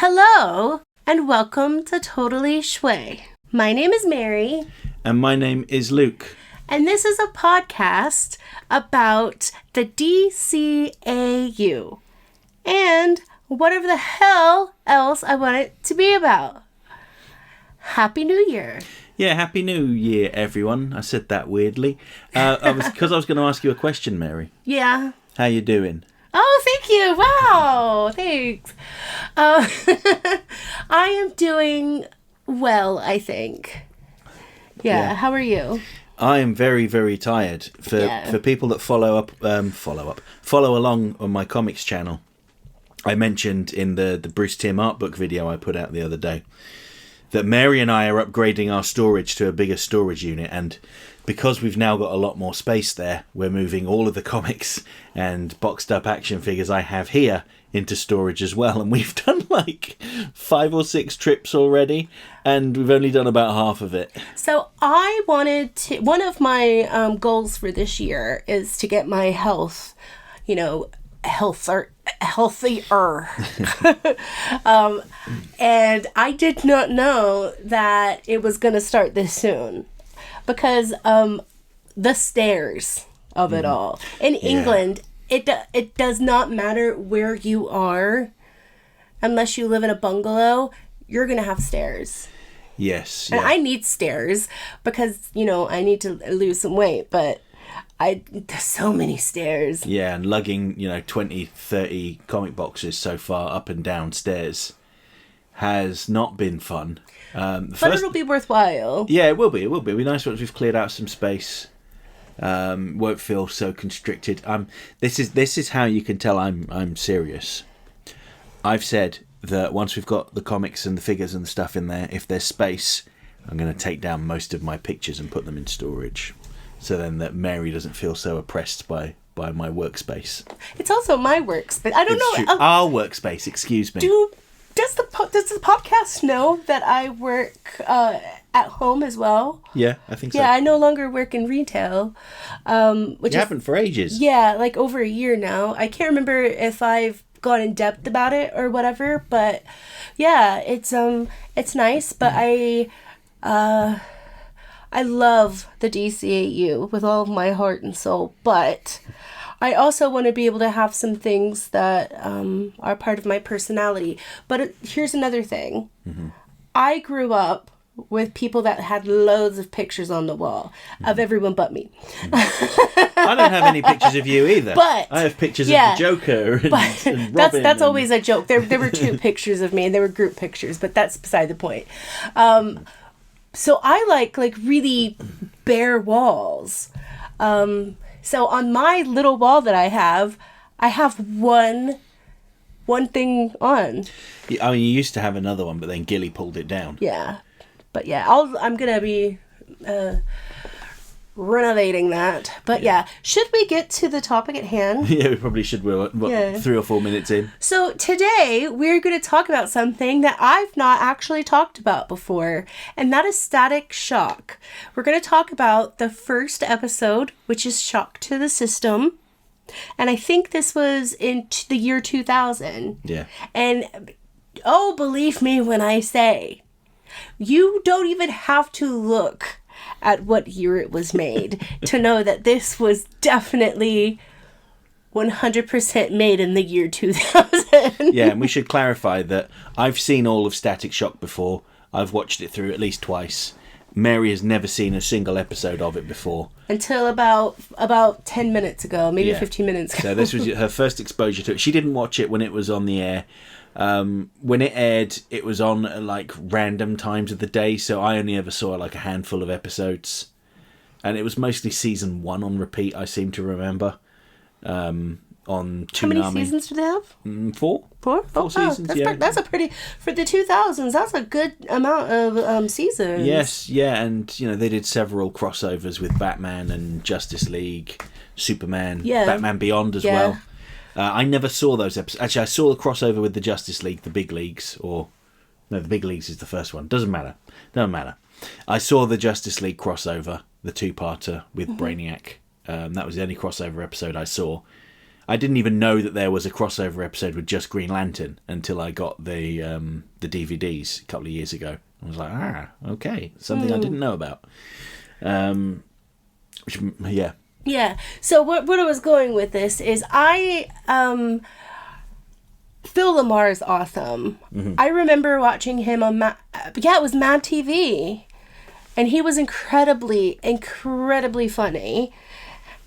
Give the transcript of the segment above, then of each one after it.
Hello, and welcome to Totally Schway. My name is Mary. And my name is Luke. And this is a podcast about the DCAU. And whatever the hell else I want it to be about. Happy New Year. Yeah, Happy New Year, everyone. I said that weirdly. Because I was going to ask you a question, Mary. Yeah. How you doing? Oh, thank you. Wow. Thanks. I am doing well, I think. Yeah. How are you? I am very, very tired. For people that follow along on my comics channel, I mentioned in the Bruce Timm art book video I put out the other day that Mary and I are upgrading our storage to a bigger storage unit, and because we've now got a lot more space there, we're moving all of the comics and boxed up action figures I have here into storage as well. And we've done like 5 or 6 trips already, and we've only done about half of it. So I wanted to, one of my goals for this year is to get my health, healthier. And I did not know that it was going to start this soon. Because the stairs of it all. In England, it does not matter where you are. Unless you live in a bungalow, you're going to have stairs. Yes. And I need stairs because, I need to lose some weight. But there's so many stairs. Yeah, and lugging, 20, 30 comic boxes so far up and down stairs has not been fun. But it'll be worthwhile. Yeah, it will be. It'll be nice once we've cleared out some space. Won't feel so constricted. This is how you can tell I'm serious. I've said that once we've got the comics and the figures and the stuff in there, if there's space, I'm going to take down most of my pictures and put them in storage, so then that Mary doesn't feel so oppressed by my workspace. It's also my workspace. I don't know. Our workspace. Excuse me. Does the podcast know that I work at home as well? Yeah, I think so. Yeah, I no longer work in retail. Which haven't for ages. Yeah, like over a year now. I can't remember if I've gone in depth about it or whatever, but yeah, it's nice. But I love the DCAU with all of my heart and soul, but I also want to be able to have some things that are part of my personality. But here's another thing. Mm-hmm. I grew up with people that had loads of pictures on the wall of everyone but me. Mm-hmm. I don't have any pictures of you either. But I have pictures of the Joker and Robin. That's always a joke. There were 2 pictures of me, and they were group pictures, but that's beside the point. So I like really bare walls. So on my little wall that I have one thing on. I mean, you used to have another one, but then Gilly pulled it down. Yeah. But yeah, I'm going to be renovating that. But yeah, should we get to the topic at hand? Yeah, we probably should. We're 3 or 4 minutes in. So today we're going to talk about something that I've not actually talked about before, and that is Static Shock. We're going to talk about the first episode, which is Shock to the System. And I think this was in the year 2000. Yeah. And believe me when I say, you don't even have to look at what year it was made to know that this was definitely 100% made in the year 2000. Yeah, and we should clarify that I've seen all of Static Shock before. I've watched it through at least twice. Mary has never seen a single episode of it before. Until about 10 minutes ago, maybe 15 minutes ago. So this was her first exposure to it. She didn't watch it when it was on the air. When it aired, it was on at random times of the day, so I only ever saw a handful of episodes, and it was mostly season 1 on repeat. I seem to remember on Toonami. How many seasons do they have? 4. 4 seasons. That's a pretty, for the 2000s. That's a good amount of seasons. Yes, yeah, and they did several crossovers with Batman and Justice League, Superman, Batman Beyond as well. I never saw those episodes. Actually, I saw the crossover with the Justice League, the Big Leagues, the Big Leagues is the first one. Doesn't matter. I saw the Justice League crossover, the 2-parter with Brainiac. That was the only crossover episode I saw. I didn't even know that there was a crossover episode with just Green Lantern until I got the DVDs a couple of years ago. I was like, okay, something I didn't know about. Yeah. So what I was going with this is Phil Lamar is awesome. Mm-hmm. I remember watching him on it was Mad TV, and he was incredibly funny.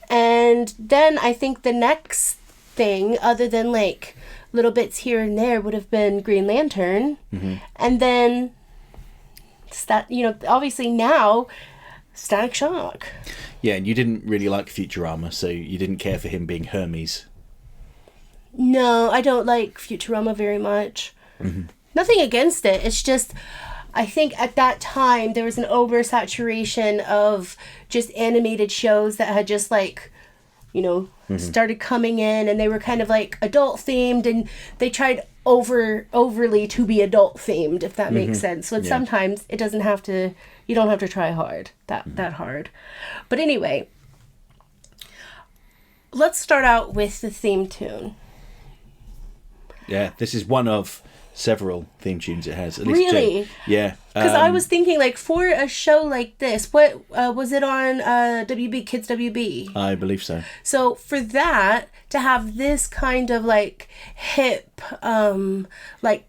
And then I think the next thing, other than like little bits here and there, would have been Green Lantern. Mm-hmm. And then obviously now Static Shock. Yeah, and you didn't really like Futurama, so you didn't care for him being Hermes. No, I don't like Futurama very much. Mm-hmm. Nothing against it. It's just, I think at that time there was an oversaturation of just animated shows that had just like, started coming in, and they were kind of like adult themed, and they tried overly to be adult themed, if that makes sense. So sometimes it doesn't have to, you don't have to try hard, that hard. But anyway, let's start out with the theme tune. Yeah, this is one of several theme tunes it has. At least really? two. Yeah. Because I was thinking, like, for a show like this, what was it on WB Kids WB? I believe so. So for that, to have this kind of like hip, like,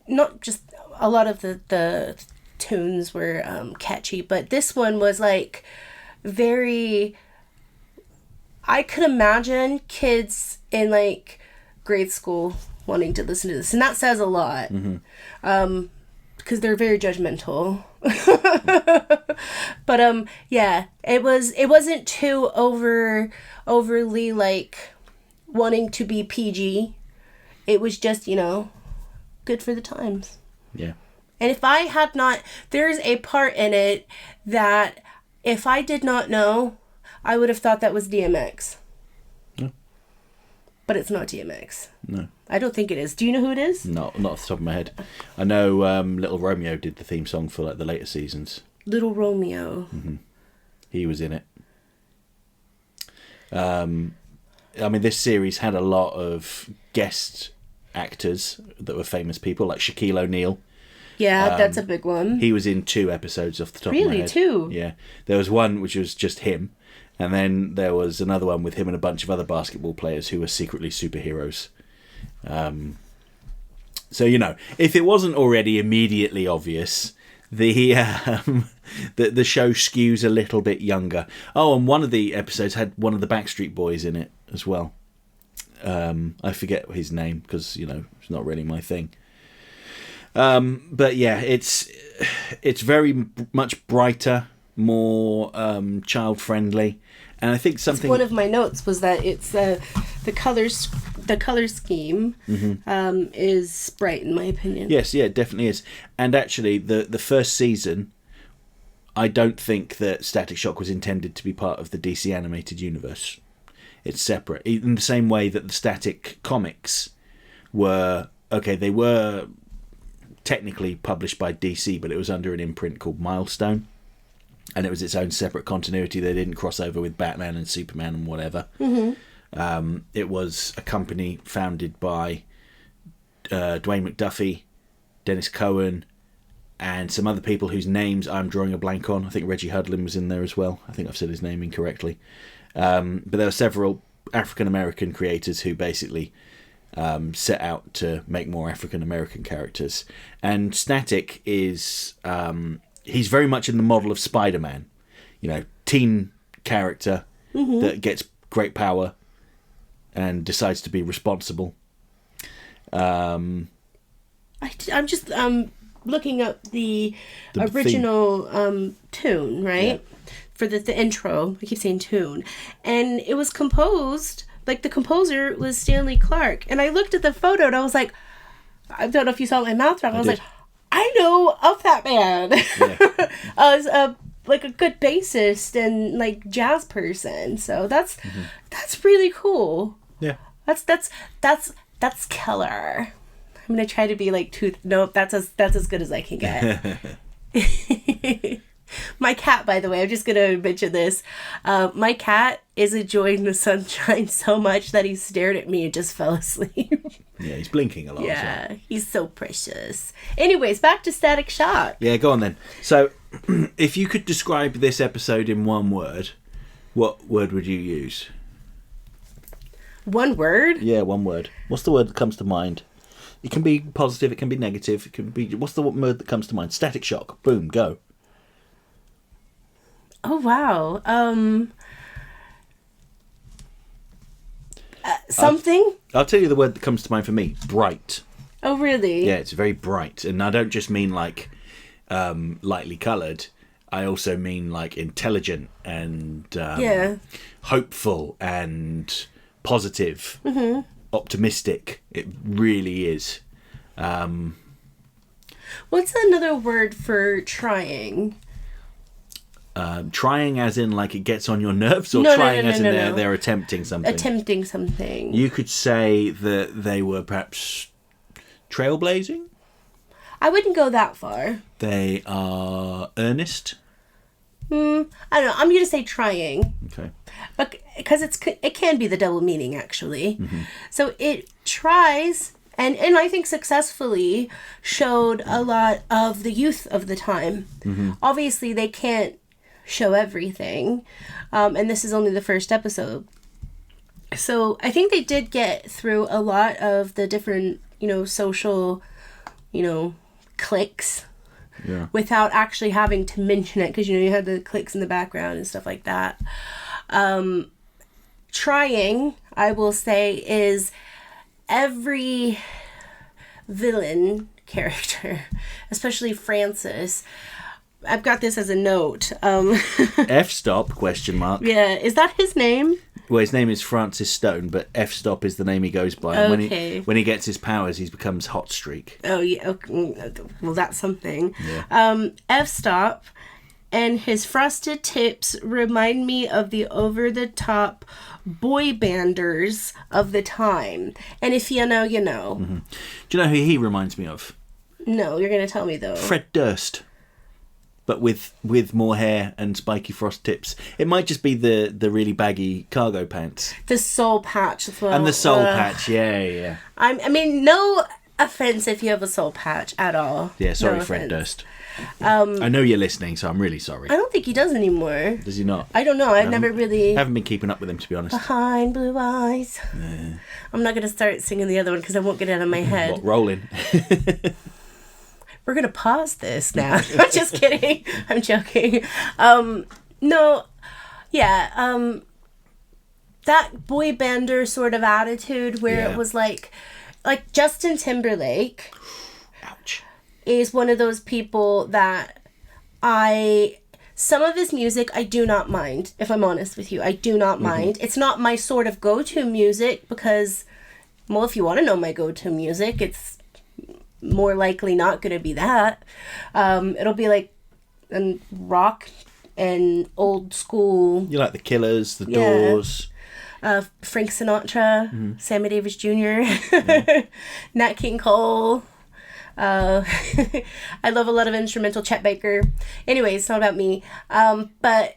not just a lot of the tunes were catchy, but this one was like very. I could imagine kids in like grade school wanting to listen to this, and that says a lot. Mm-hmm. Because they're very judgmental. But yeah, it wasn't too overly like wanting to be PG. It was just, good for the times. Yeah. And if I had not, there's a part in it that if I did not know, I would have thought that was DMX. No. But it's not DMX. No. I don't think it is. Do you know who it is? No, not off the top of my head. I know Little Romeo did the theme song for like the later seasons. Little Romeo. Mm-hmm. He was in it. I mean, this series had a lot of guest actors that were famous people, like Shaquille O'Neal. Yeah, that's a big one. He was in 2 episodes off the top of my head. Really, 2? Yeah. There was one which was just him, and then there was another one with him and a bunch of other basketball players who were secretly superheroes. So if it wasn't already immediately obvious, the show skews a little bit younger. Oh, and one of the episodes had one of the Backstreet Boys in it as well. I forget his name because it's not really my thing. But yeah, it's very much brighter, more child friendly, and I think something. One of my notes was that it's the colors. The color scheme is bright, in my opinion. Yes, yeah, it definitely is. And actually, the first season, I don't think that Static Shock was intended to be part of the DC animated universe. It's separate. In the same way that the Static comics were... Okay, they were technically published by DC, but it was under an imprint called Milestone. And it was its own separate continuity. They didn't cross over with Batman and Superman and whatever. Mm-hmm. It was a company founded by Dwayne McDuffie, Dennis Cohen, and some other people whose names I'm drawing a blank on. I think Reggie Hudlin was in there as well. I think I've said his name incorrectly. But there were several African-American creators who basically set out to make more African-American characters. And Static is... he's very much in the model of Spider-Man. Teen character that gets great power and decides to be responsible. I'm just looking up the original tune, right? Yeah. For the intro. I keep saying tune. And it was composed, like the composer was Stanley Clarke. And I looked at the photo and I was like, I don't know if you saw my mouth drop. I was like, I know of that man. Yeah. As like a good bassist and like jazz person. So that's really cool. Yeah. That's killer. I'm gonna try to be like Nope, that's as good as I can get. My cat, by the way, I'm just going to mention this. My cat is enjoying the sunshine so much that he stared at me and just fell asleep. Yeah, he's blinking a lot. Yeah, So. he's so precious. Anyways, back to Static Shock. Yeah, go on then. So, if you could describe this episode in one word, what word would you use? One word? Yeah, one word. What's the word that comes to mind? It can be positive, it can be negative, it can be... What's the word that comes to mind? Static shock. Boom, go. Oh, wow. Something? I'll tell you the word that comes to mind for me. Bright. Oh, really? Yeah, it's very bright. And I don't just mean like lightly coloured. I also mean like intelligent and hopeful and positive, optimistic. It really is. What's another word for trying? Trying as in like it gets on your nerves, or No, trying no, as in no. they're attempting something? Attempting something. You could say that they were perhaps trailblazing. I wouldn't go that far. They are earnest. I don't know. I'm going to say trying. Okay. But because it can be the double meaning, actually. Mm-hmm. So it tries, and I think successfully showed a lot of the youth of the time. Mm-hmm. Obviously, they can't show everything. And this is only the first episode. So I think they did get through a lot of the different, social, cliques. Yeah. Without actually having to mention it, because you had the clicks in the background and stuff like that. Trying, I will say, is every villain character, especially Francis. I've got this as a note. F-stop, question mark. Yeah, is that his name? Well, his name is Francis Stone, but F-stop is the name he goes by. Okay. And when he gets his powers, he becomes Hot Streak. Oh, yeah. Okay. Well, that's something. Yeah. F-stop and his frosted tips remind me of the over-the-top boy banders of the time. And if you know, you know. Mm-hmm. Do you know who he reminds me of? No, you're going to tell me, though. Fred Durst. But with more hair and spiky frost tips. It might just be the really baggy cargo pants. The soul patch as well. And the soul patch, yeah. I mean, no offense if you have a soul patch at all. Yeah, sorry, Fred Durst. I know you're listening, so I'm really sorry. I don't think he does anymore. Does he not? I don't know. I haven't been keeping up with him, to be honest. Behind blue eyes. Yeah. I'm not going to start singing the other one because I won't get it out of my head. What, Rolling? We're going to pause this now. I'm just kidding. I'm joking. No. Yeah. That boy bander sort of attitude where it was like Justin Timberlake. Ouch. Is one of those people that some of his music I do not mind, if I'm honest with you. I do not mind. It's not my sort of go-to music because, well, if you want to know my go-to music, it's more likely not going to be that. It'll be like rock and old school. You like the Killers, the Doors. Frank Sinatra, Sammy Davis Jr., Nat King Cole. I love a lot of instrumental. Chet Baker. Anyways, it's not about me. But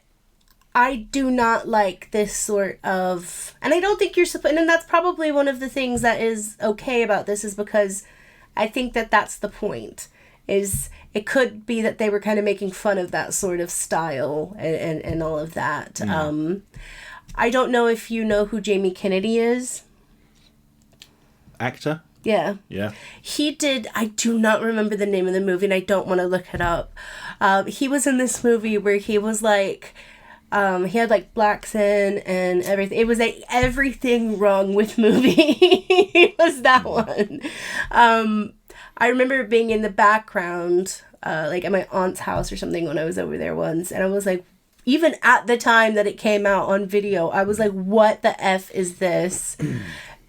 I do not like this sort of, and I don't think you're supposed, and that's probably one of the things that is okay about this is because I think that that's the point, is it could be that they were kind of making fun of that sort of style and all of that. I don't know if you know who Jamie Kennedy is. Actor? Yeah. Yeah. He did, I do not remember the name of the movie and I don't want to look it up. He was in this movie where he was like, he had like blacks in and everything. It was like everything wrong with movie. It was that one. I remember being in the background, like at my aunt's house or something when I was over there once. And I was like, even at the time that it came out on video, I was like, what the F is this?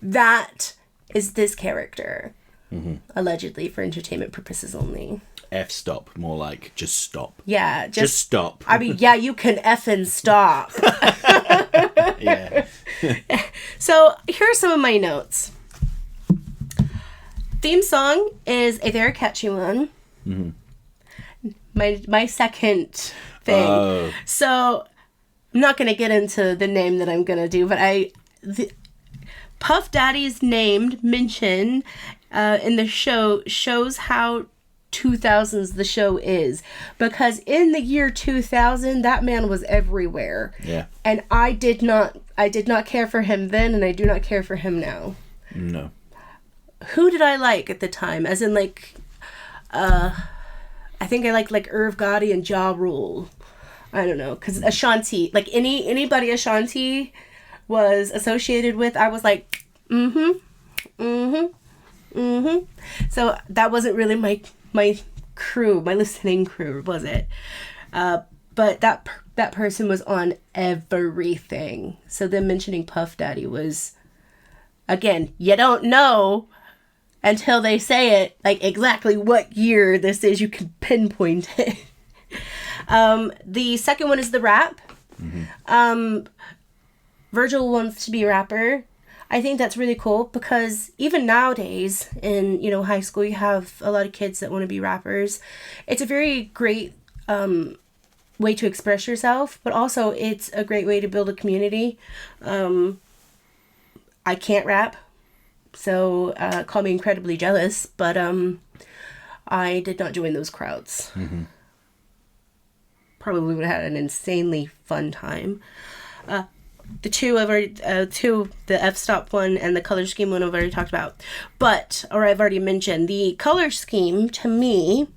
That is this character. Mm-hmm. Allegedly for entertainment purposes only. F-stop, more like just stop. Yeah, just stop. I mean, yeah, you can effing stop. Yeah. So here are some of my notes. Theme song is a very catchy one. Mm-hmm. my second thing. Oh. So I'm not going to get into the name that I'm going to do, but Puff Daddy's mention in the show shows how 2000s the show is, because in the year 2000 that man was everywhere. Yeah. And I did not care for him then, and I do not care for him now. No. Who did I like at the time? As in, like, I think I liked like Irv Gotti and Ja Rule. I don't know, because Ashanti, like anybody Ashanti was associated with, I was like, So that wasn't really my crew, my listening crew, was it? But that person was on everything. So them mentioning Puff Daddy was, again, you don't know until they say it, like exactly what year this is. You can pinpoint it. The second one is the rap. Virgil wants to be a rapper. I think that's really cool, because even nowadays in, high school, you have a lot of kids that want to be rappers. It's a very great way to express yourself, but also it's a great way to build a community. I can't rap, so call me incredibly jealous, but I did not join those crowds. Probably would have had an insanely fun time. The two the f-stop one and the color scheme one I've already talked about. I've already mentioned. The color scheme, to me,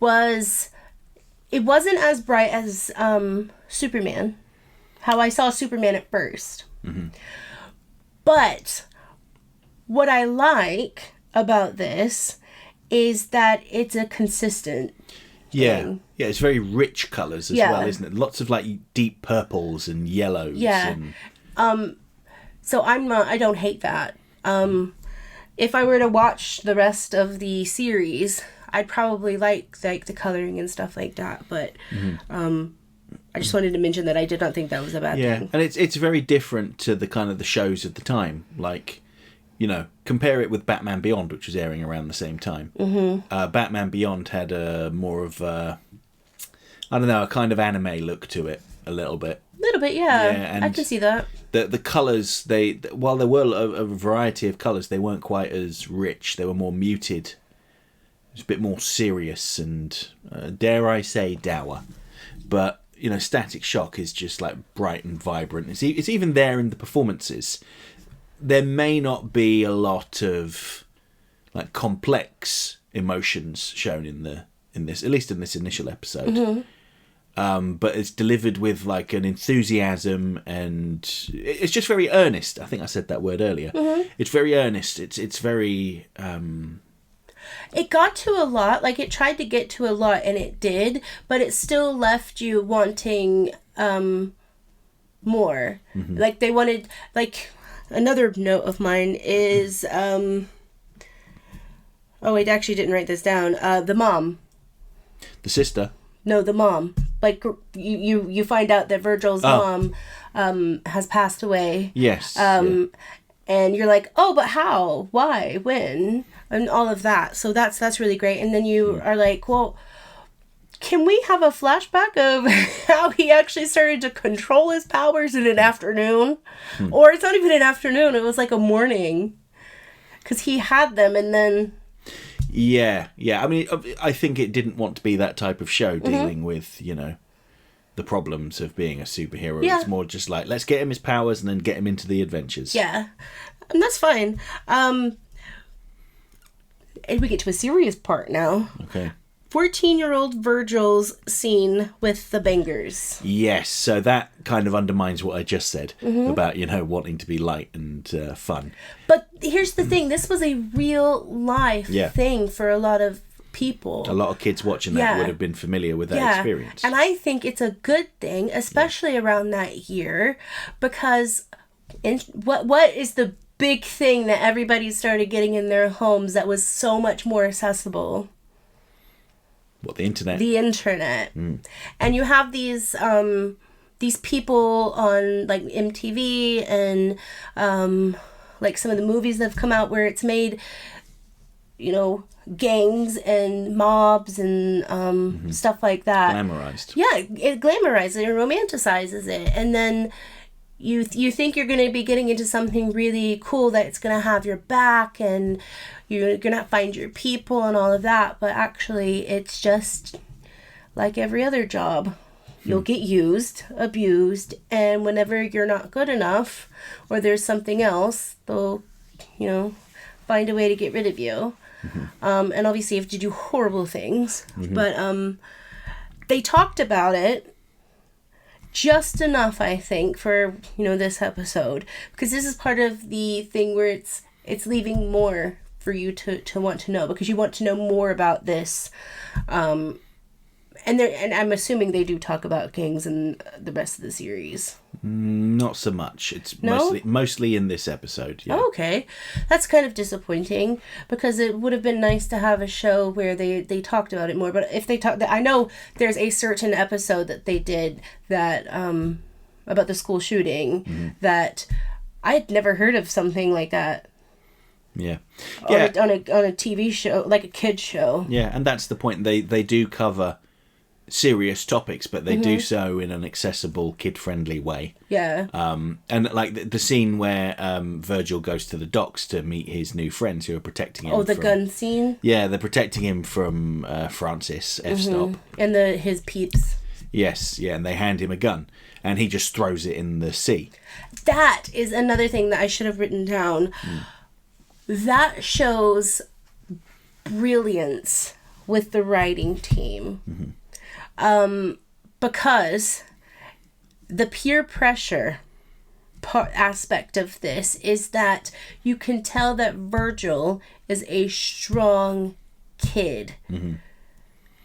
it wasn't as bright as Superman. How I saw Superman at first. But what I like about this is that it's a consistent thing. Yeah, it's very rich colours as well, isn't it? Lots of like deep purples and yellows. Yeah. So I don't hate that. If I were to watch the rest of the series, I'd probably like the coloring and stuff like that. But I just wanted to mention that I did not think that was a bad thing. Yeah, and it's very different to the kind of the shows of the time. Like, compare it with Batman Beyond, which was airing around the same time. Batman Beyond had a more of a kind of anime look to it, a little bit. A little bit, yeah. I can see that. The colours, while there were a variety of colours, they weren't quite as rich. They were more muted. It was a bit more serious and, dare I say, dour. But, Static Shock is just like bright and vibrant. It's even there in the performances. There may not be a lot of like complex emotions shown in this, at least in this initial episode. But it's delivered with like an enthusiasm, and it's just very earnest. I think I said that word earlier. It's very earnest. It's very. It got to a lot. Like, it tried to get to a lot, and it did, but it still left you wanting more. Like, they wanted, like. Another note of mine is, I actually didn't write this down. The mom. The sister? No, the mom. Like, you find out that Virgil's mom has passed away. Yes. And you're like, oh, but how? Why? When? And all of that. So that's really great. And then you are like, well, can we have a flashback of how he actually started to control his powers in an afternoon? Or it's not even an afternoon, it was like a morning. Because he had them and then... Yeah. I mean, I think it didn't want to be that type of show dealing with, the problems of being a superhero. Yeah. It's more just like, let's get him his powers and then get him into the adventures. Yeah. And that's fine. And we get to a serious part now. Okay. 14-year-old Virgil's scene with the bangers. Yes, so that kind of undermines what I just said about, wanting to be light and fun. But here's the thing. This was a real life thing for a lot of people. A lot of kids watching that would have been familiar with that experience. And I think it's a good thing, especially around that year, because what is the big thing that everybody started getting in their homes that was so much more accessible? What, the internet? The internet. And you have these people on like MTV and like some of the movies that have come out where it's made, gangs and mobs and stuff like that. Glamorized. Yeah, it glamorizes it and romanticizes it. And then you think you're going to be getting into something really cool, that it's going to have your back and you're going to find your people and all of that. But actually, it's just like every other job. You'll get used, abused, and whenever you're not good enough or there's something else, they'll, find a way to get rid of you. And obviously you have to do horrible things. But they talked about it just enough, I think, for, this episode. Because this is part of the thing where it's leaving more for you to want to know. Because you want to know more about this. And I'm assuming they do talk about gangs in the rest of the series. Not so much. It's mostly in this episode. Yeah. Oh, okay. That's kind of disappointing, because it would have been nice to have a show where they talked about it more. But if they talk, I know there's a certain episode that they did that about the school shooting that I had never heard of something like that. Yeah. On a TV show, like a kid's show. Yeah, and that's the point. They do cover serious topics, but they do so in an accessible, kid-friendly way. Yeah. And like the scene where Virgil goes to the docks to meet his new friends who are protecting him. Oh, the gun scene? Yeah, they're protecting him from Francis F-Stop. And his peeps. Yes, yeah, and they hand him a gun, and he just throws it in the sea. That is another thing that I should have written down. That shows brilliance with the writing team. Because the peer pressure aspect of this is that you can tell that Virgil is a strong kid.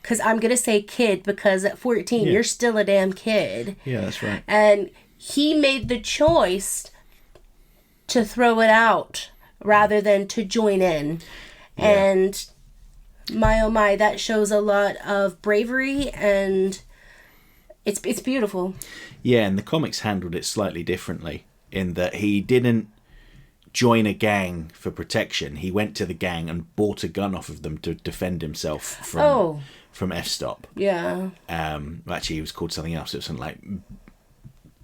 Because I'm going to say kid, because at 14, you're still a damn kid. Yeah, that's right. And he made the choice to throw it out rather than to join in. Yeah. And my oh my, that shows a lot of bravery, and it's beautiful. Yeah, and the comics handled it slightly differently in that he didn't join a gang for protection. He went to the gang and bought a gun off of them to defend himself from F-Stop. Yeah. Actually, he was called something else. It was something like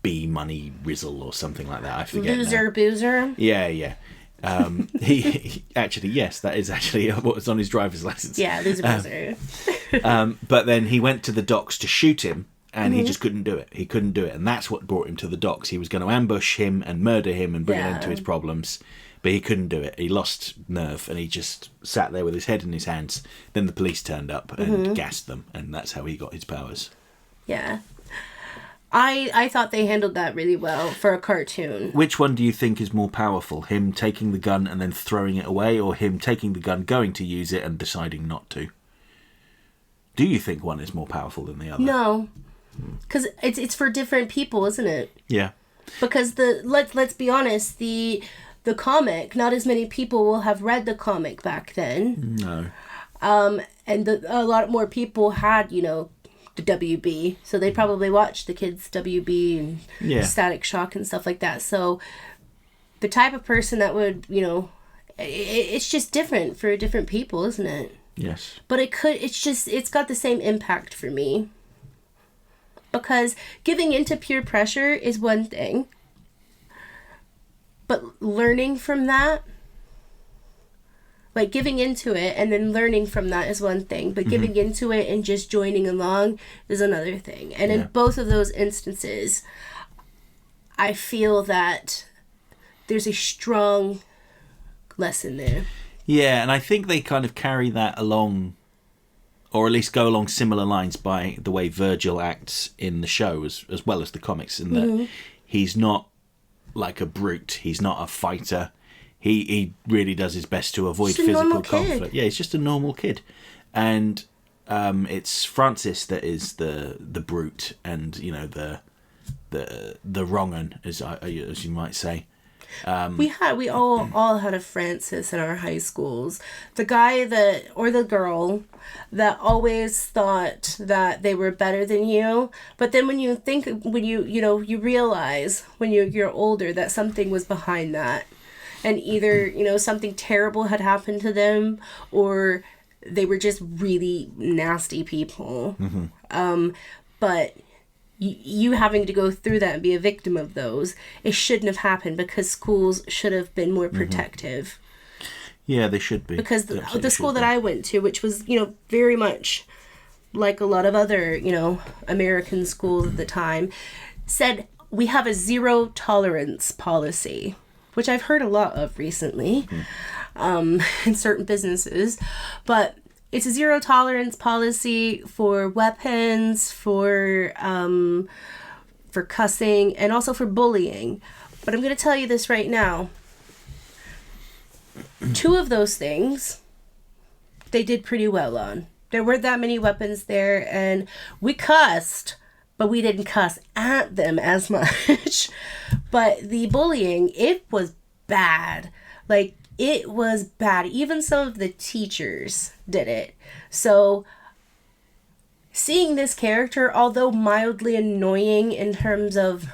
B Money Rizzle or something like that. I forget. Boozer. Yeah. He actually, yes, that is actually what was on his driver's license. Yeah, Boozer. But then he went to the docks to shoot him, and he just couldn't do it. He couldn't do it, and that's what brought him to the docks. He was going to ambush him and murder him and bring an end to his problems, but he couldn't do it. He lost nerve, and he just sat there with his head in his hands. Then the police turned up and gassed them, and that's how he got his powers. Yeah. I thought they handled that really well for a cartoon. Which one do you think is more powerful? Him taking the gun and then throwing it away, or him taking the gun, going to use it and deciding not to? Do you think one is more powerful than the other? No. Because it's for different people, isn't it? Yeah. Because let's be honest, the comic, not as many people will have read the comic back then. No. And a lot more people had, the WB, so they probably watched the kids WB and Static Shock and stuff like that. So the type of person that would, it's just different for different people, isn't it? Yes. But it's got the same impact for me. Because giving into peer pressure is one thing, but learning from that, like giving into it and then learning from that is one thing, but giving into it and just joining along is another thing. And in both of those instances, I feel that there's a strong lesson there. Yeah, and I think they kind of carry that along, or at least go along similar lines by the way Virgil acts in the show as well as the comics, in that he's not like a brute, he's not a fighter. He really does his best to avoid physical conflict. Yeah, he's just a normal kid. And it's Francis that is the brute and, the wrong un, as you might say. We all had a Francis in our high schools. The guy or the girl that always thought that they were better than you, but then when you realize when you're older that something was behind that, and either something terrible had happened to them, or they were just really nasty people. But you having to go through that and be a victim of those, it shouldn't have happened, because schools should have been more protective. Yeah, they should be. Because the school that I went to, which was, very much like a lot of other, American schools at the time, said we have a zero tolerance policy, which I've heard a lot of recently in certain businesses. But it's a zero tolerance policy for weapons, for cussing, and also for bullying. But I'm going to tell you this right now. 2 of those things, they did pretty well on. There weren't that many weapons there, and we cussed, but we didn't cuss at them as much. But the bullying, it was bad. Like, it was bad. Even some of the teachers did it. So, seeing this character, although mildly annoying in terms of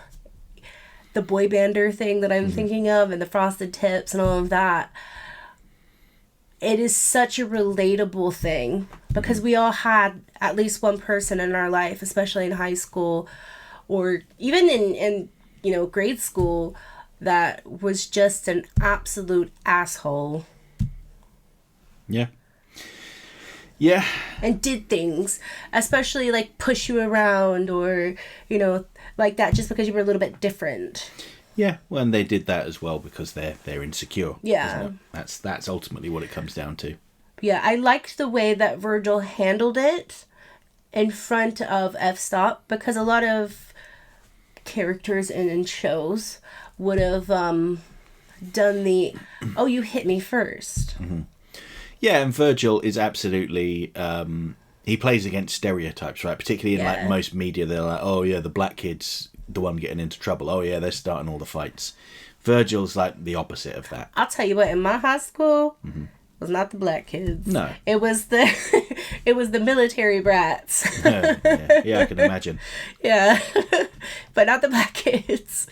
the boy bander thing that I'm thinking of, and the frosted tips and all of that, it is such a relatable thing, because we all had at least one person in our life, especially in high school or even in grade school, that was just an absolute asshole. Yeah. Yeah. And did things, especially like push you around or, like that, just because you were a little bit different. Yeah, well, and they did that as well because they're insecure. Yeah. That's ultimately what it comes down to. Yeah, I liked the way that Virgil handled it in front of F-Stop, because a lot of characters in shows would have done the, oh, you hit me first. Mm-hmm. Yeah, and Virgil is absolutely, he plays against stereotypes, right? Particularly in like most media, they're like, oh yeah, the black kid's the one getting into trouble. Oh yeah, they're starting all the fights. Virgil's like the opposite of that. I'll tell you what, in my high school, it was not the black kids. No. It was the military brats. Yeah, I can imagine. Yeah. But not the black kids.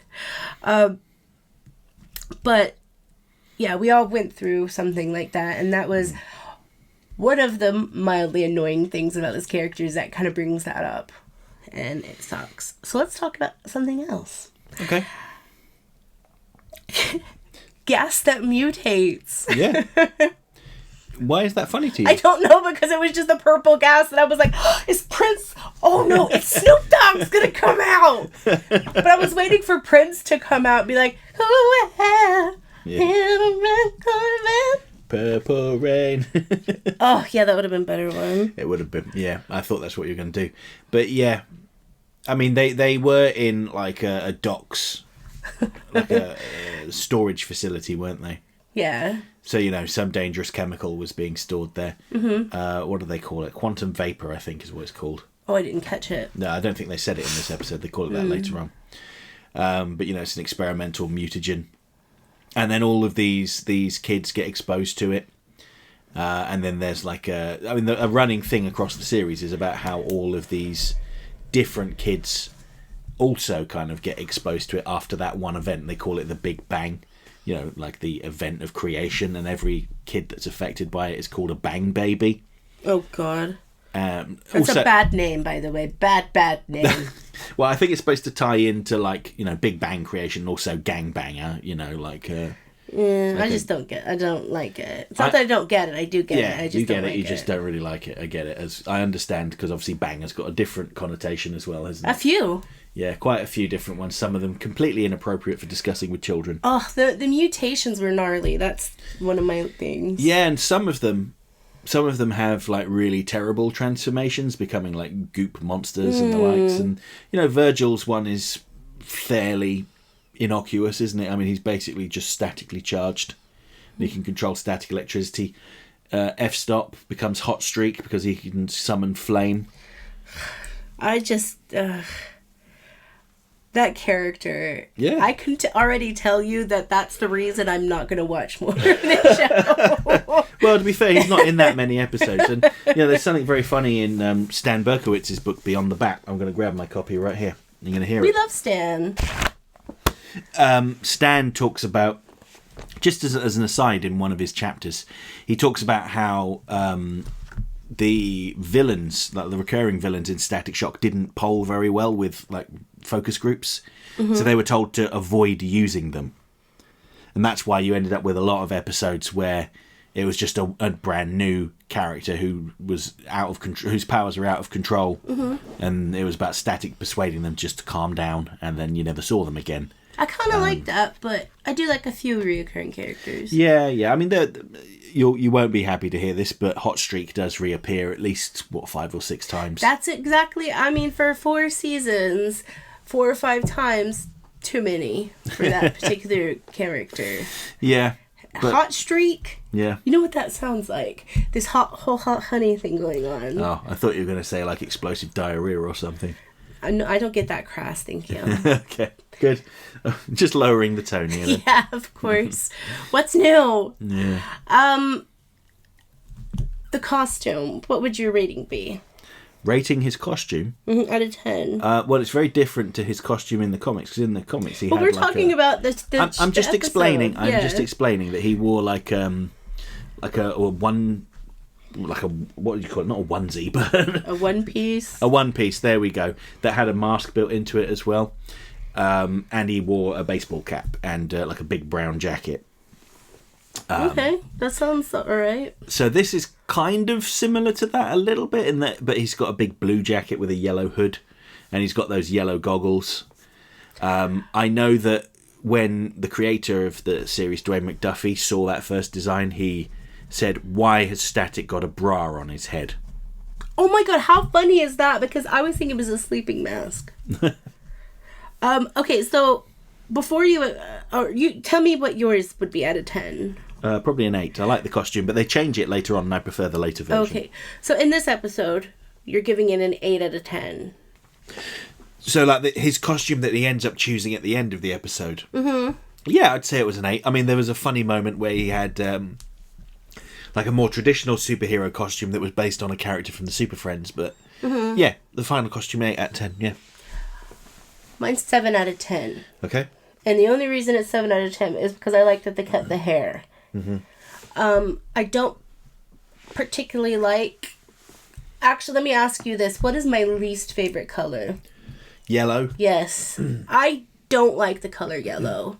But yeah, we all went through something like that, and that was one of the mildly annoying things about this character, is that kind of brings that up, and it sucks. So let's talk about something else. Okay. Gas that mutates. Yeah. Why is that funny to you? I don't know, because it was just the purple gas, and I was like, oh, it's Prince. Oh no, it's Snoop Dogg's gonna come out. But I was waiting for Prince to come out and be like, oh, Purple Rain. Oh yeah, that would have been a better one. It would have been. Yeah, I thought that's what you were going to do. But yeah, I mean, they were in like a docks, like a storage facility, weren't they? Yeah. So, some dangerous chemical was being stored there. Mm-hmm. What do they call it? Quantum vapor, I think, is what it's called. Oh, I didn't catch it. No, I don't think they said it in this episode. They call it that later on. But, it's an experimental mutagen. And then all of these kids get exposed to it. And then there's like a running thing across the series is about how all of these different kids also kind of get exposed to it after that one event. They call it the Big Bang. Like the event of creation, and every kid that's affected by it is called a bang baby. Oh, God. That's also a bad name, by the way. Bad name. Well, I think it's supposed to tie into, like, Big Bang creation, and also gangbanger, I just don't get it. I don't like it. It's not that I don't get it. I do get it. I just you get don't it. like You just don't really like it. I get it. As I understand, because obviously bang has got a different connotation as well, hasn't it? A few. Yeah, quite a few different ones. Some of them completely inappropriate for discussing with children. Oh, the mutations were gnarly. That's one of my things. Yeah, and some of them have like really terrible transformations, becoming like goop monsters and the likes. And Virgil's one is fairly innocuous, isn't it? I mean, he's basically just statically charged. He can control static electricity. F-Stop becomes Hot Streak because he can summon flame. I just... that character, yeah, I can already tell you that's the reason I'm not going to watch more of this show. Well, to be fair, he's not in that many episodes. And, there's something very funny in Stan Berkowitz's book, Beyond the Bat. I'm going to grab my copy right here. You're going to hear it. We love Stan. Stan talks about, just as an aside in one of his chapters, he talks about how the villains, like the recurring villains in Static Shock, didn't poll very well with like focus groups, so they were told to avoid using them, and that's why you ended up with a lot of episodes where it was just a brand new character who was out of control, whose powers were out of control, and it was about Static persuading them just to calm down, and then you never saw them again. I kind of like that, but I do like a few reoccurring characters. Yeah. I mean, you won't be happy to hear this, but Hot Streak does reappear at least 5 or 6 times. That's exactly. I mean, for 4 seasons, 4 or 5 times, too many for that particular character. Yeah. Hot Streak. Yeah. You know what that sounds like? This hot honey thing going on. Oh, I thought you were going to say like explosive diarrhea or something. I don't get that crass, thank you. Okay, good. Just lowering the tone here. Then. Yeah, of course. What's new? Yeah. The costume. What would your rating be? Rating his costume? Out of 10. Well, it's very different to his costume in the comics, because in the comics he had we're like talking about the I'm just episode. explaining. Yeah. I'm just explaining that he wore like a what do you call it? Not a onesie, but A one piece. a one piece. There we go. That had a mask built into it as well, and he wore a baseball cap and like a big brown jacket. Okay, that sounds alright. So this is kind of similar to that a little bit in that, but he's got a big blue jacket with a yellow hood, and he's got those yellow goggles. I know that when the creator of the series, Dwayne McDuffie, saw that first design, he said, "Why has Static got a bra on his head?" Oh my god, how funny is that? Because I was thinking it was a sleeping mask. Okay, so before you tell me what yours would be out of 10. Probably an 8. I like the costume, but they change it later on, and I prefer the later version. Okay, so in this episode, you're giving it an 8 out of 10. So, like, his costume that he ends up choosing at the end of the episode. Mm-hmm. Yeah, I'd say it was an 8. I mean, there was a funny moment where he had, like, a more traditional superhero costume that was based on a character from the Super Friends, but, yeah, the final costume, 8 out of 10, yeah. Mine's 7 out of 10. Okay. And the only reason it's 7 out of 10 is because I like that they cut the hair. Mm-hmm. I don't particularly like... Actually, let me ask you this. What is my least favorite color? Yellow? Yes. I don't like the color yellow.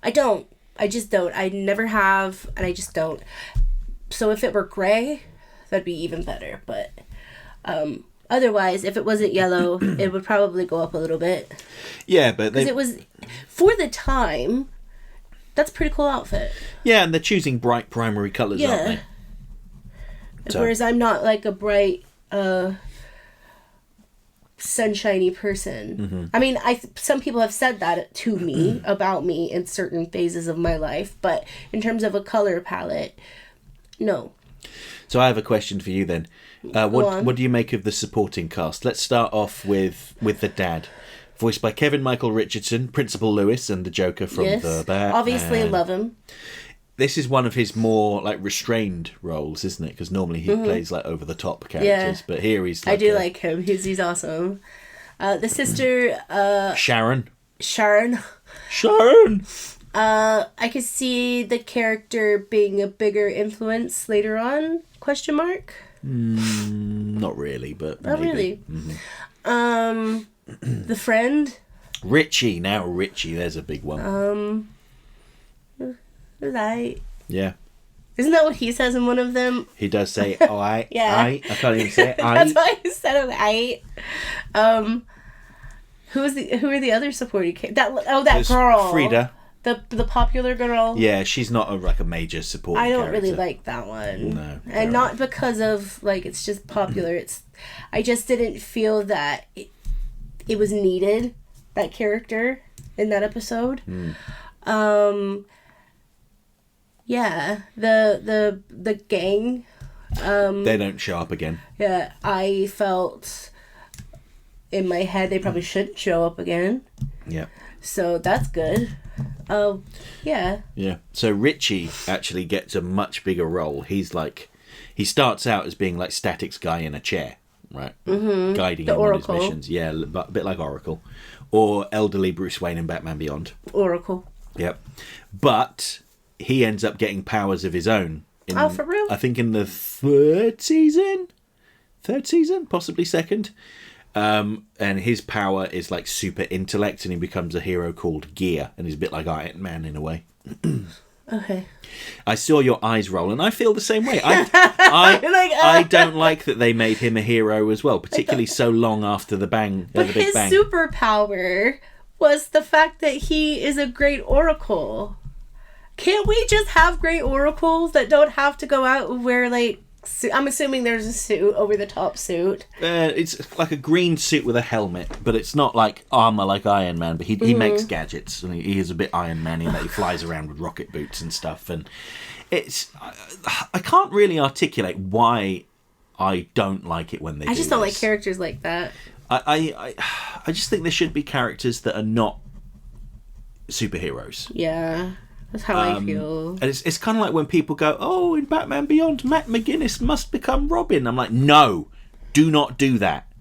I don't. I just don't. I never have, and I just don't. So if it were gray, that'd be even better. But otherwise, if it wasn't yellow, it would probably go up a little bit. Yeah, but because it was, for the time, that's a pretty cool outfit. Yeah, and they're choosing bright primary colours, aren't they? So. Whereas I'm not like a bright, sunshiny person. Mm-hmm. I mean, some people have said that to me about me in certain phases of my life, but in terms of a color palette, no. So I have a question for you then. What do you make of the supporting cast? Let's start off with the dad, voiced by Kevin Michael Richardson, Principal Lewis, and the Joker from the Bat. Obviously, love him. This is one of his more like restrained roles, isn't it? Because normally he plays like over the top characters, but here he's. Like I do like him. He's awesome. The sister, Sharon. I could see the character being a bigger influence later on. ? Not really, but not maybe. really. Mm-hmm. The friend. Richie. There's a big one. Right. Yeah. Isn't that what he says in one of them? He does say, "Oh, I." Yeah. I can't even say it. That's why I said it. Who are the other supporting characters? That girl. Frida. The popular girl. Yeah, she's not a major supporting I don't character. really like that one. No. And not because of like it's just popular. I just didn't feel that it was needed, that character in that episode. Yeah, the gang. They don't show up again. Yeah, I felt in my head they probably shouldn't show up again. Yeah. So that's good. Yeah. Yeah. So Richie actually gets a much bigger role. He starts out as being like Static's guy in a chair, right? Mm-hmm. Guiding him Oracle. on his missions. Yeah, a bit like Oracle. Or elderly Bruce Wayne in Batman Beyond. Oracle. Yep. But he ends up getting powers of his own. For real? I think in the 3rd season. third season, possibly second. And his power is like super intellect, and he becomes a hero called Gear, and he's a bit like Iron Man in a way. Okay. I saw your eyes roll, and I feel the same way. I don't like that they made him a hero as well, particularly so long after the Big Bang. His superpower was the fact that he is a great oracle. Can't we just have great oracles that don't have to go out and wear, like, I'm assuming there's a suit, over the top suit. It's like a green suit with a helmet, but it's not like armor like Iron Man, but he makes gadgets, and he is a bit Iron Man in that he flies around with rocket boots and stuff, and I can't really articulate why I don't like it when they do this. I just don't like characters like that. I just think there should be characters that are not superheroes. Yeah. That's how I feel. And it's kind of like when people go, oh, in Batman Beyond, Matt McGuinness must become Robin. I'm like, no, do not do that.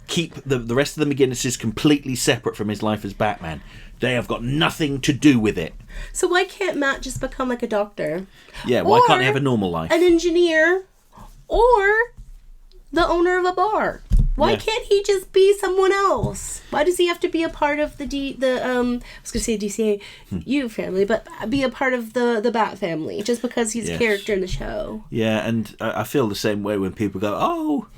Keep the rest of the McGuinnesses completely separate from his life as Batman. They have got nothing to do with it. So why can't Matt just become like a doctor? Yeah, why can't he have a normal life? An engineer, or the owner of a bar. Why can't he just be someone else? Why does he have to be a part of I was going to say DCAU family, but be a part of the Bat family just because he's a character in the show? Yeah, and I feel the same way when people go,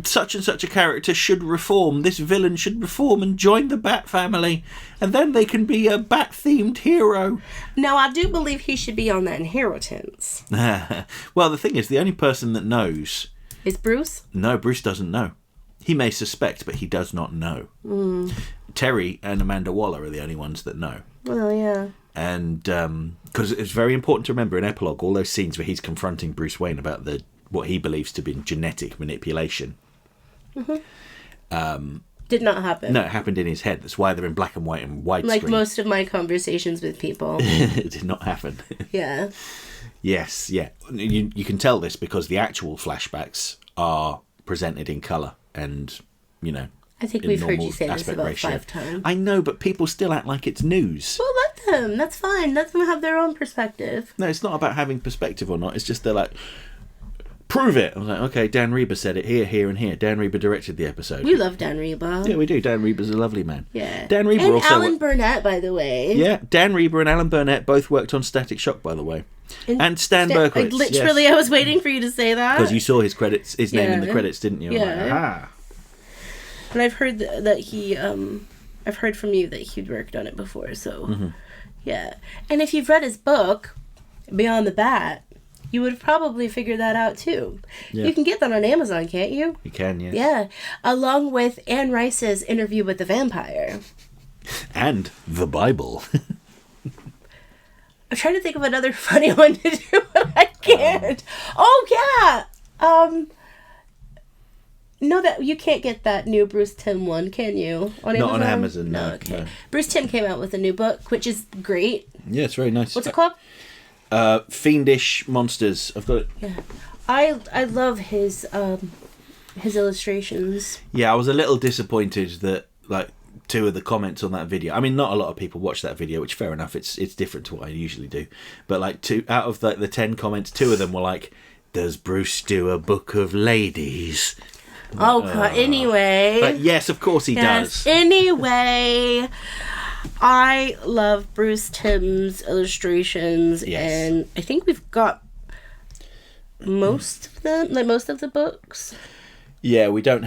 such and such a character should reform, this villain should reform and join the Bat family, and then they can be a Bat-themed hero. Now, I do believe he should be on that inheritance. Well, the thing is, the only person that knows... Is Bruce? No, Bruce doesn't know. He may suspect, but he does not know. Terry and Amanda Waller are the only ones that know. Well, yeah. And because it's very important to remember in Epilogue, all those scenes where he's confronting Bruce Wayne about what he believes to be genetic manipulation. Did not happen. No, it happened in his head. That's why they're in black and white and widescreen. Like most of my conversations with people. It did not happen. Yeah. Yes, yeah. You can tell this because the actual flashbacks are presented in colour and, I think we've heard you say this about 5 times. I know, but people still act like it's news. Well, let them. That's fine. Let them have their own perspective. No, it's not about having perspective or not. It's just they're like, prove it. I was like, okay, Dan Reba said it here, here, and here. Dan Reba directed the episode. We love Dan Reba. Yeah, we do. Dan Reba's a lovely man. Yeah. Dan Reba and also... Alan Burnett, by the way. Yeah, Dan Reba and Alan Burnett both worked on Static Shock, by the way. And Stan Berkowitz. Literally, yes. I was waiting for you to say that. Because you saw his name in the credits, didn't you? Yeah. Like, aha. And I've heard that he... I've heard from you that he'd worked on it before, so... Yeah. And if you've read his book, Beyond the Bat... You would have probably figured that out too. Yeah. You can get that on Amazon, can't you? You can, yes. Yeah. Along with Anne Rice's Interview with the Vampire. And the Bible. I'm trying to think of another funny one to do, but I can't. No, that you can't get that new Bruce Timm one, can you? On Amazon? Not on Amazon, no. Okay. No. Bruce Timm came out with a new book, which is great. Yeah, it's very nice. What's it called? Fiendish Monsters. I've got it. Yeah, I love his illustrations. Yeah, I was a little disappointed that 2 of the comments on that video. I mean, not a lot of people watch that video, which fair enough. It's different to what I usually do. But 2 out of the 10 comments, 2 of them were like, "Does Bruce do a book of ladies?" Oh God! Anyway, but yes, of course he does. Anyway. I love Bruce Timm's illustrations, and I think we've got most of them, most of the books. Yeah, we've got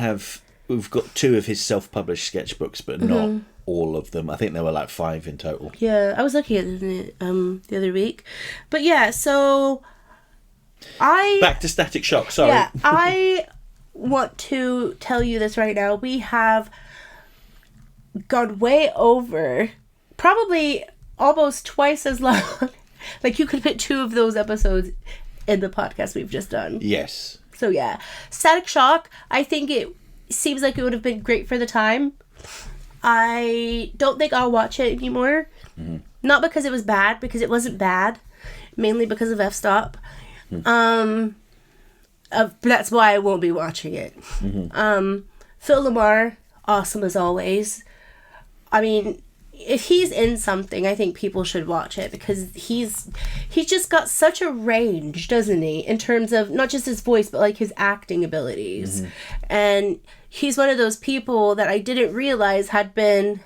2 of his self-published sketchbooks, but not all of them. I think there were 5 in total. Yeah, I was looking at it the other week. But yeah, so Back to Static Shock, sorry. Yeah, I want to tell you this right now. We have gone way over, probably almost twice as long. You could fit 2 of those episodes in the podcast we've just done. Yes. So yeah, Static Shock, I think it seems like it would have been great for the time. I don't think I'll watch it anymore. Not because it was bad, because it wasn't bad. Mainly because of f-stop. That's why I won't be watching it. Phil LaMarr, awesome as always. I mean, if he's in something, I think people should watch it, because he's just got such a range, doesn't he, in terms of not just his voice, but like his acting abilities. And he's one of those people that I didn't realize had been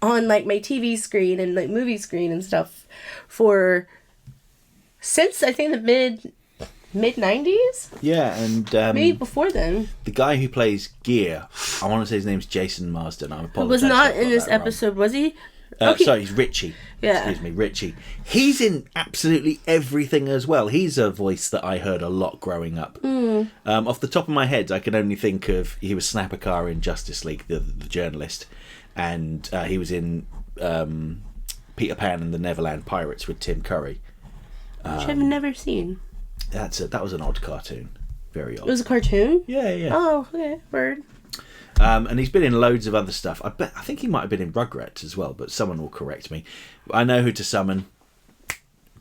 on like my TV screen and like movie screen and stuff since I think the mid 90s. Yeah, and maybe before then. The guy who plays Gear, I want to say his name's Jason Marsden. I apologize. Who was not in this episode, was he? Okay. Sorry, he's Richie. Yeah. Excuse me, Richie. He's in absolutely everything as well. He's a voice that I heard a lot growing up. Off the top of my head, I can only think of, he was Snapper in Justice League, the journalist, and he was in Peter Pan and the Neverland Pirates with Tim Curry. Which I've never seen. That was an odd cartoon. Very odd. It was a cartoon? Yeah. Oh, okay. Word. And he's been in loads of other stuff. I think he might have been in Rugrats as well, but someone will correct me. I know who to summon.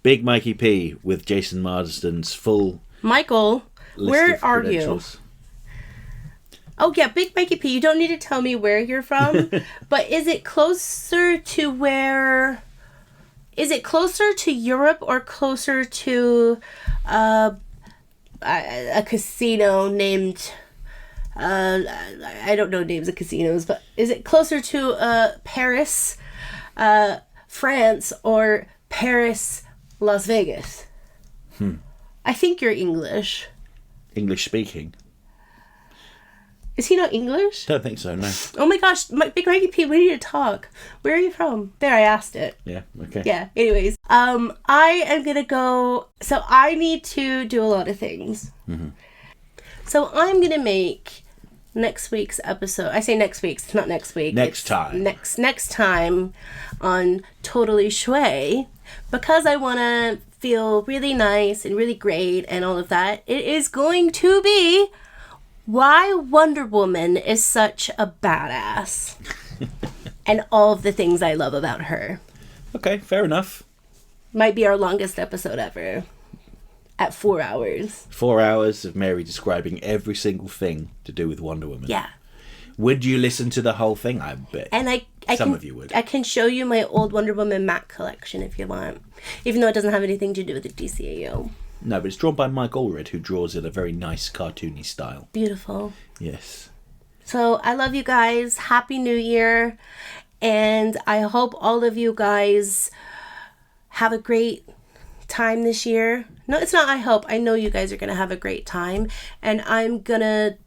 Big Mikey P with Jason Marsden's full Michael, list where of are you? credentials. Oh yeah, Big Mikey P, you don't need to tell me where you're from, but is it closer to where... Is it closer to Europe or closer to a casino named... I don't know names of casinos, but is it closer to Paris, France, or Paris, Las Vegas? I think you're English. English speaking. Is he not English? Don't think so, no. Oh my gosh, Big Mikey P, we need to talk. Where are you from? There, I asked it. Yeah, okay. Yeah, anyways. I am gonna go... So I need to do a lot of things. So I'm gonna make next week's episode... I say next week's, it's not next week. Next time. Next time on Totally Schway. Because I want to feel really nice and really great and all of that, it is going to be... Why Wonder Woman is such a badass. And all of the things I love about her. Okay, fair enough. Might be our longest episode ever. At 4 hours. 4 hours of Mary describing every single thing to do with Wonder Woman. Yeah. Would you listen to the whole thing? I bet. And Some of you would. I can show you my old Wonder Woman Mac collection if you want. Even though it doesn't have anything to do with the DCAO. No, but it's drawn by Mike Allred, who draws it a very nice cartoony style. Beautiful. Yes. So I love you guys. Happy New Year. And I hope all of you guys have a great time this year. No, it's not I hope. I know you guys are going to have a great time. And I'm going to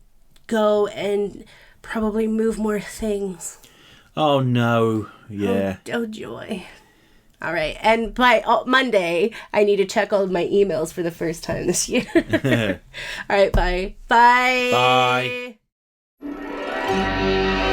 go and probably move more things. Oh, no. Yeah. Oh joy. All right. And by Monday, I need to check all of my emails for the first time this year. All right. Bye. Bye. Bye.